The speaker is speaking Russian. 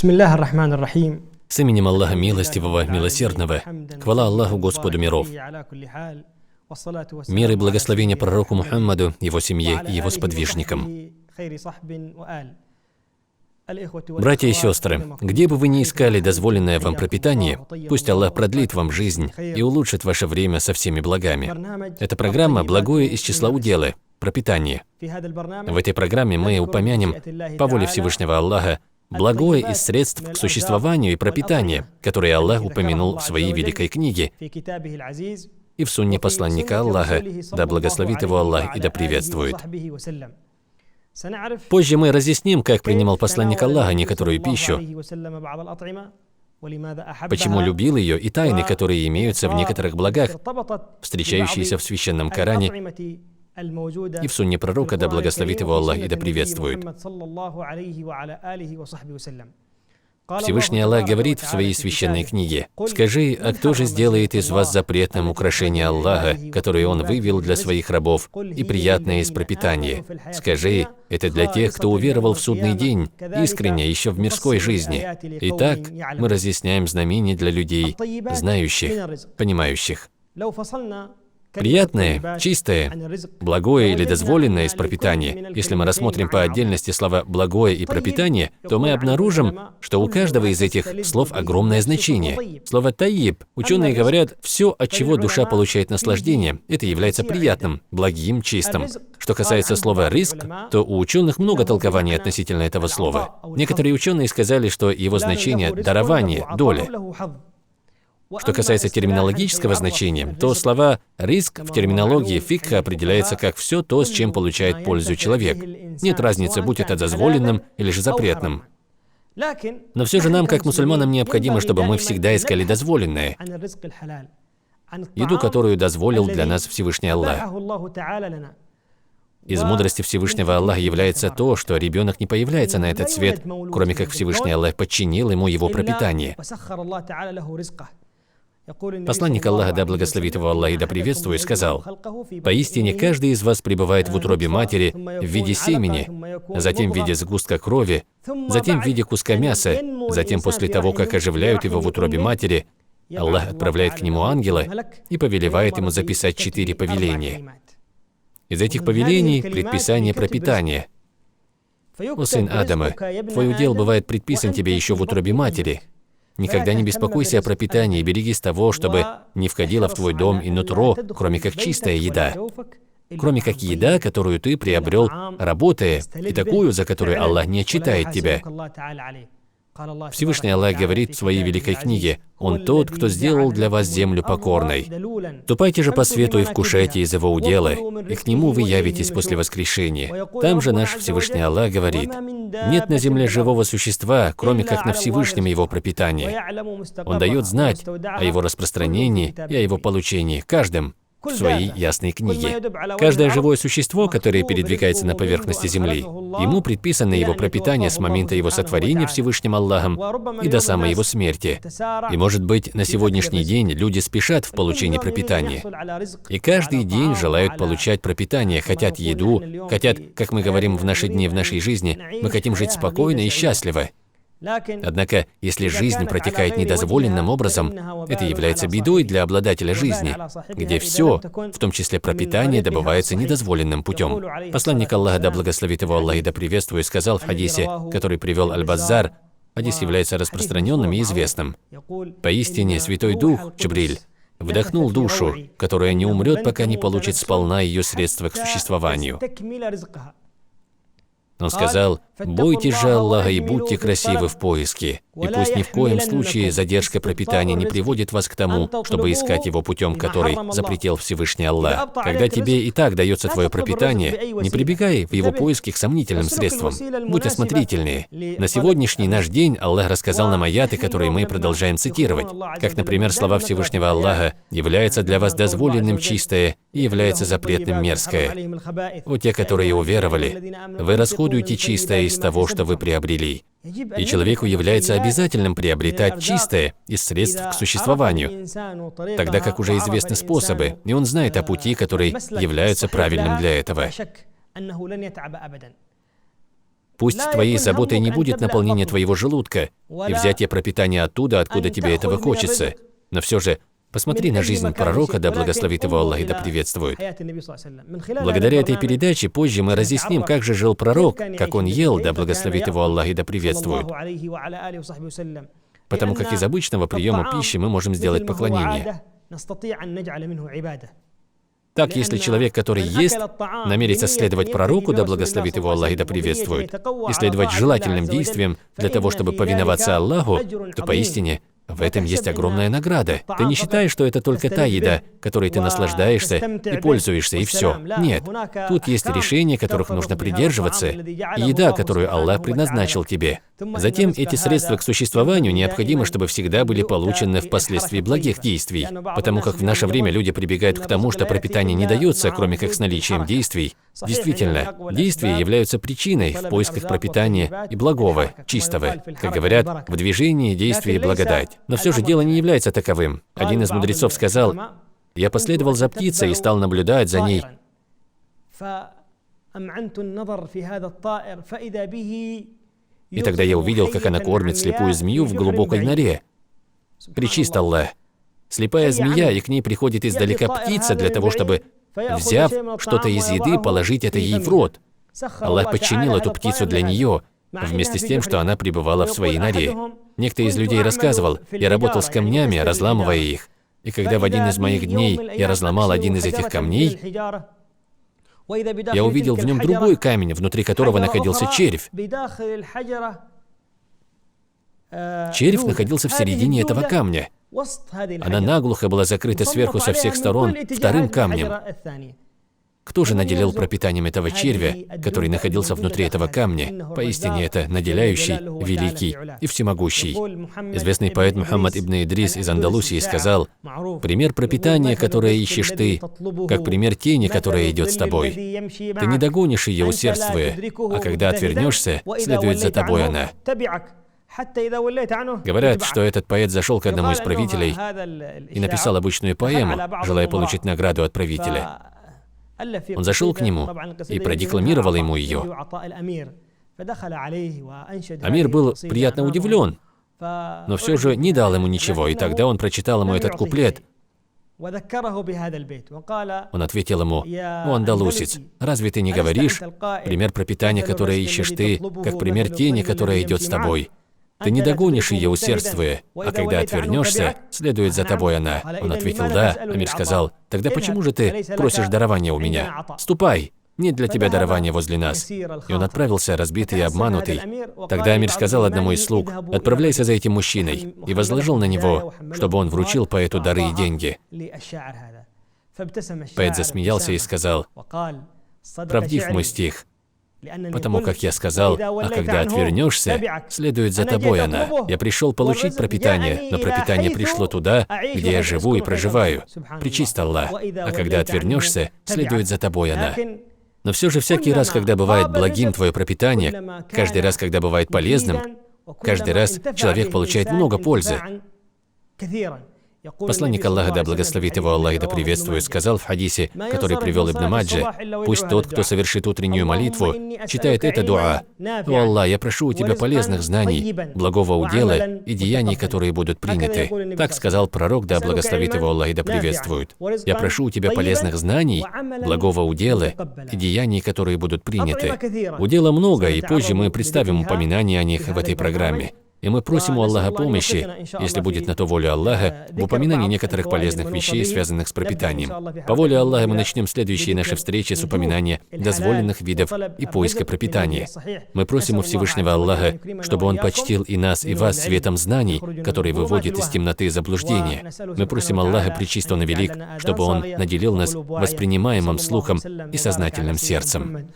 Бисмиллахи ар-Рахмани ар-Рахим. С именем Аллаха Милостивого, Милосердного. Хвала Аллаху, Господу миров. Мир и благословение пророку Мухаммаду, его семье и его сподвижникам. Братья и сестры, где бы вы ни искали дозволенное вам пропитание, пусть Аллах продлит вам жизнь и улучшит ваше время со всеми благами. Эта программа «Благое из числа уделы» – пропитание. В этой программе мы упомянем, по воле Всевышнего Аллаха, благое из средств к существованию и пропитания, которые Аллах упомянул в своей великой книге и в сунне посланника Аллаха, да благословит его Аллах и да приветствует. Позже мы разъясним, как принимал посланник Аллаха некоторую пищу, почему любил ее и тайны, которые имеются в некоторых благах, встречающиеся в священном Коране и в сунне пророка, да благословит его Аллах и да приветствует. Всевышний Аллах говорит в своей священной книге: «Скажи, а кто же сделает из вас запретным украшение Аллаха, которое Он вывел для своих рабов, и приятное из пропитания? Скажи, это для тех, кто уверовал в судный день, искренне, еще в мирской жизни. Итак, мы разъясняем знамения для людей, знающих, понимающих». Приятное, чистое, благое или дозволенное из пропитания. Если мы рассмотрим по отдельности слова «благое» и «пропитание», то мы обнаружим, что у каждого из этих слов огромное значение. Слово «таиб» ученые говорят, все, от чего душа получает наслаждение, это является приятным, благим, чистым. Что касается слова «ризк», то у ученых много толкований относительно этого слова. Некоторые ученые сказали, что его значение – дарование, доля. Что касается терминологического значения, то слова «ризк» в терминологии фикха определяется как все то, с чем получает пользу человек. Нет разницы, будь это дозволенным или же запретным. Но все же нам, как мусульманам, необходимо, чтобы мы всегда искали дозволенное, еду, которую дозволил для нас Всевышний Аллах. Из мудрости Всевышнего Аллаха является то, что ребенок не появляется на этот свет, кроме как Всевышний Аллах подчинил ему его пропитание. Посланник Аллаха, да благословит его Аллах и да приветствует, сказал: «Поистине каждый из вас пребывает в утробе матери в виде семени, затем в виде сгустка крови, затем в виде куска мяса, затем после того, как оживляют его в утробе матери, Аллах отправляет к нему ангела и повелевает ему записать 4 повеления. Из этих повелений – предписание пропитания. О сын Адама, твой удел бывает предписан тебе еще в утробе матери. Никогда не беспокойся о пропитании и берегись того, чтобы не входило в твой дом и нутро, кроме как чистая еда, кроме как еда, которую ты приобрел, работая, и такую, за которую Аллах не отчитает тебя». Всевышний Аллах говорит в своей великой книге: «Он тот, кто сделал для вас землю покорной. Ступайте же по свету и вкушайте из его удела, и к нему вы явитесь после воскрешения». Там же наш Всевышний Аллах говорит: «Нет на земле живого существа, кроме как на Всевышнем его пропитании. Он дает знать о его распространении и о его получении каждым в своей ясной книге». Каждое живое существо, которое передвигается на поверхности Земли, ему предписано его пропитание с момента его сотворения Всевышним Аллахом и до самой его смерти. И, может быть, на сегодняшний день люди спешат в получении пропитания. И каждый день желают получать пропитание, хотят еду, хотят, как мы говорим в наши дни, в нашей жизни, мы хотим жить спокойно и счастливо. Однако, если жизнь протекает недозволенным образом, это является бедой для обладателя жизни, где все, в том числе пропитание, добывается недозволенным путем. Посланник Аллаха, да благословит его Аллах и да приветствует, сказал в хадисе, который привел Аль-Баззар, хадис является распространенным и известным: «Поистине Святой Дух, Джибриль, вдохнул душу, которая не умрет, пока не получит сполна ее средства к существованию». Он сказал: «Бойтесь же Аллаха и будьте красивы в поиске, и пусть ни в коем случае задержка пропитания не приводит вас к тому, чтобы искать его путем, который запретил Всевышний Аллах. Когда тебе и так дается твое пропитание, не прибегай в его поиски к сомнительным средствам. Будь осмотрительнее». На сегодняшний наш день Аллах рассказал нам аяты, которые мы продолжаем цитировать, как, например, слова Всевышнего Аллаха: «Является для вас дозволенным чистое и является запретным мерзкое». О те, которые уверовали, вы расходуете чистое из того, что вы приобрели. И человеку является обязательным приобретать чистое из средств к существованию, тогда как уже известны способы, и он знает о пути, который является правильным для этого. Пусть твоей заботой не будет наполнение твоего желудка и взятие пропитания оттуда, откуда тебе этого хочется. Но все же, посмотри на жизнь пророка, да благословит его Аллах и да приветствует. Благодаря этой передаче позже мы разъясним, как же жил пророк, как он ел, да благословит его Аллах и да приветствует. Потому как из обычного приема пищи мы можем сделать поклонение. Так, если человек, который ест, намерится следовать пророку, да благословит его Аллах и да приветствует, и следовать желательным действиям для того, чтобы повиноваться Аллаху, то поистине в этом есть огромная награда. Ты не считаешь, что это только та еда, которой ты наслаждаешься и пользуешься, и все. Нет. Тут есть решения, которых нужно придерживаться, и еда, которую Аллах предназначил тебе. Затем эти средства к существованию необходимо, чтобы всегда были получены впоследствии благих действий, потому как в наше время люди прибегают к тому, что пропитание не дается, кроме как с наличием действий. Действительно, действия являются причиной в поисках пропитания и благого, чистого. Как говорят, в движении, действии благодать. Но все же дело не является таковым. Один из мудрецов сказал: «Я последовал за птицей и стал наблюдать за ней. И тогда я увидел, как она кормит слепую змею в глубокой норе. Пречист Аллах. Слепая змея, и к ней приходит издалека птица для того, чтобы, взяв что-то из еды, положить это ей в рот. Аллах подчинил эту птицу для нее, вместе с тем, что она пребывала в своей норе. Некто из людей рассказывал: я работал с камнями, разламывая их. И когда в один из моих дней я разломал один из этих камней, я увидел в нем другой камень, внутри которого находился червь. Червь находился в середине этого камня. Она наглухо была закрыта сверху со всех сторон вторым камнем. Кто же наделил пропитанием этого червя, который находился внутри этого камня? Поистине это наделяющий, великий и всемогущий. Известный поэт Мухаммад ибн Идрис из Андалусии сказал: «Пример пропитания, которое ищешь ты, как пример тени, которая идет с тобой. Ты не догонишь ее, усердствуя, а когда отвернешься, следует за тобой она». Говорят, что этот поэт зашел к одному из правителей и написал обычную поэму, желая получить награду от правителя. Он зашел к нему и продекламировал ему ее. Амир был приятно удивлен, но все же не дал ему ничего, и тогда он прочитал ему этот куплет. Он ответил ему: «О, андалусец, разве ты не говоришь, пример пропитания, которое ищешь ты, как пример тени, которая идет с тобой? Ты не догонишь ее, усердствуя, а когда отвернешься, следует за тобой она». Он ответил: «Да». Амир сказал: «Тогда почему же ты просишь дарования у меня? Ступай, нет для тебя дарования возле нас». И он отправился, разбитый и обманутый. Тогда Амир сказал одному из слуг: «Отправляйся за этим мужчиной», и возложил на него, чтобы он вручил поэту дары и деньги. Поэт засмеялся и сказал: «Правдив мой стих, потому как я сказал, а когда отвернешься, следует за тобой она. Я пришел получить пропитание, но пропитание пришло туда, где я живу и проживаю. Пречист Аллах, а когда отвернешься, следует за тобой она». Но все же всякий раз, когда бывает благим твое пропитание, каждый раз, когда бывает полезным, каждый раз человек получает много пользы. Посланник Аллаха, да благословит его Аллах и да приветствует, сказал в хадисе, который привел Ибн Маджа: «Пусть тот, кто совершит утреннюю молитву, читает это дуа: «О Аллах, я прошу у тебя полезных знаний, благого удела и деяний, которые будут приняты». Так сказал пророк, да благословит его Аллах и да приветствует. «Я прошу у тебя полезных знаний, благого удела и деяний, которые будут приняты». Удела много, и позже мы представим упоминание о них в этой программе. И мы просим у Аллаха помощи, если будет на то воля Аллаха, в упоминании некоторых полезных вещей, связанных с пропитанием. По воле Аллаха мы начнем следующие наши встречи с упоминания дозволенных видов и поиска пропитания. Мы просим у Всевышнего Аллаха, чтобы Он почтил и нас, и вас светом знаний, который выводит из темноты заблуждения. Мы просим Аллаха, пречист Он и велик, чтобы Он наделил нас воспринимаемым слухом и сознательным сердцем.